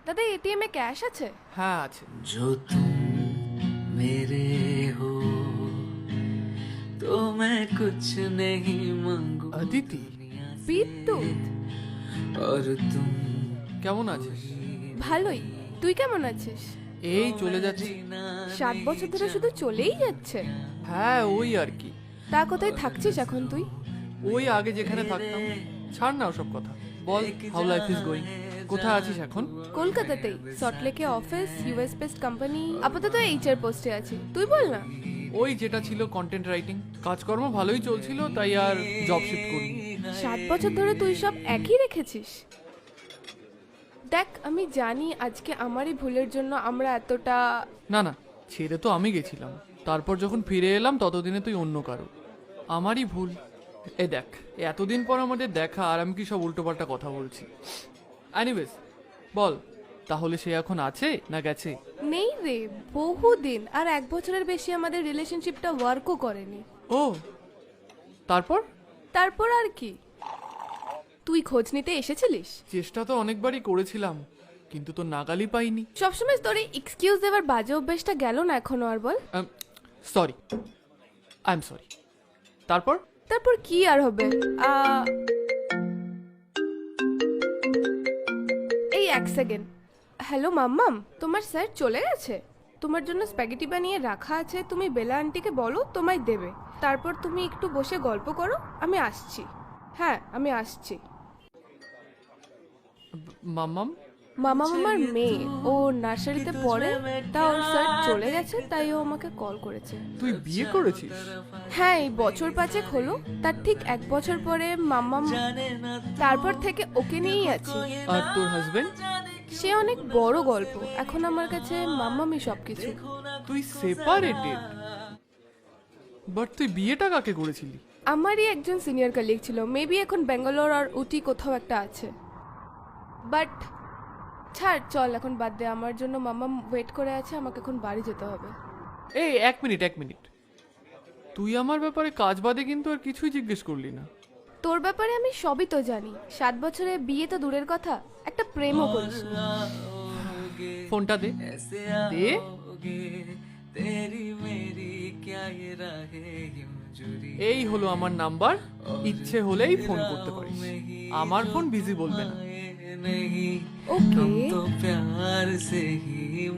দাদা এটিএম এ ক্যাশ আছে? হ্যাঁ আছে। जो तुम मेरे हो तो मैं कुछ नहीं मांगू অদিতি বিদ্যুৎ, और तुम কেমন আছিস? ভালোই। তুই কেমন আছিস? এই চলে যাচ্ছি। 7 বছর ধরে শুধু চলেই যাচ্ছে। হ্যাঁ ওই আর কি। তা কোথায় থাকছিস এখন তুই? ওই আগে যেখানে থাকতাম। ছাড় না ওসব কথা, বল হাউ লাইফ ইজ গোয়িং। কোথায় আছিস এখন? কলকাতাতেই, সল্টলেকে অফিস, ইউএস বেসড কোম্পানি। আপাতত এইচআর পোস্টে আছি। তুই বল না। ওই যেটা ছিল কন্টেন্ট রাইটিং, কাজকর্ম ভালোই চলছিল, তাই আর জব শিফট করিনি। 7 বছর ধরে তুই সব একই রেখেছিস। দেখ আমি জানি আজকে আমারই ভুলের জন্য আমরা এতটা। না না, ছেড়ে তো আমি গেছিলাম, তারপর যখন ফিরে এলাম ততদিনে তুই অন্য কারো। আমারই ভুল। এ দেখ, এতদিন পর আমাদের দেখা আর আমি কি সব উল্টোপাল্টা কথা বলছি। এনিওয়েজ বল, তাহলে সে এখন আছে না গেছে? নেই রে, বহুদিন। আর 1 বছরের বেশি আমাদের রিলেশনশিপটা ওয়ার্কও করেনি। ও তারপর? তারপর আর কি, তুই খোঁজ নিতে এসেছিলিস। চেষ্টা তো অনেকবারই করেছিলাম, কিন্তু তো নাগালই পাইনি। সবসময় তোর এক্সকিউজ দেওয়ার বাজে অভ্যেসটা গেল না এখনো? আর বল। Sorry, I am sorry. তারপর? তারপর কি আর হবে? এই 1 সেকেন্ড। হ্যালো মাম্মাম, তোমার স্যার চলে গেছে। তোমার জন্য স্প্যাগেটি বানিয়ে রাখা আছে, তুমি বেলা আন্টিকে বলো তোমায় দেবে। তারপর তুমি একটু বসে গল্প করো, আমি আসছি। হ্যাঁ আমি আসছি। মাম্মাম? মামা মামার মেয়ে, ও নার্সারিতে পড়ে। তা ওর স্যার চলে গেছে, তাই ও আমাকে কল করেছে। তুই বিয়ে করেছিস? হ্যাঁ এই বছর 5 হলো। তার ঠিক 1 বছর পরে মাম্মাম। তারপর থেকে ওকে নিয়েই আছি। আর তোর হাজবেন্ড? সে অনেক বড় গল্প, এখন আমার কাছে মাম্মামই সবকিছু। তুই সেপারেটেড? বাট তুই বিয়েটা কাকে করেছিলি? আমারই একজন সিনিয়র কলিগ ছিল, মেবি এখন ব্যাঙ্গালোর আর উটি কোথাও একটা আছে। বাট ছাড়, চল এখন বাদ দে। আমার জন্য মাম্মাম ওয়েট করে আছে, আমাকে এখন বাড়ি যেতে হবে। এই এক মিনিট, তুই আমার ব্যাপারে কাজ বাদে কিন্তু আর কিছুই জিজ্ঞেস করলি না। তোর ব্যাপারে আমি সবই তো জানি। 7 বছরে বিয়ে তো দূরের কথা, একটা প্রেমও করিস। ফোনটা দে। দে। तेरी मेरी क्या ये राहें मंजूरी এই হলো আমার নাম্বার, ইচ্ছে হলেই ফোন করতে পারিস। আমার ফোন বিজি বলবে না। नहीं ওকে। तो प्यार से ही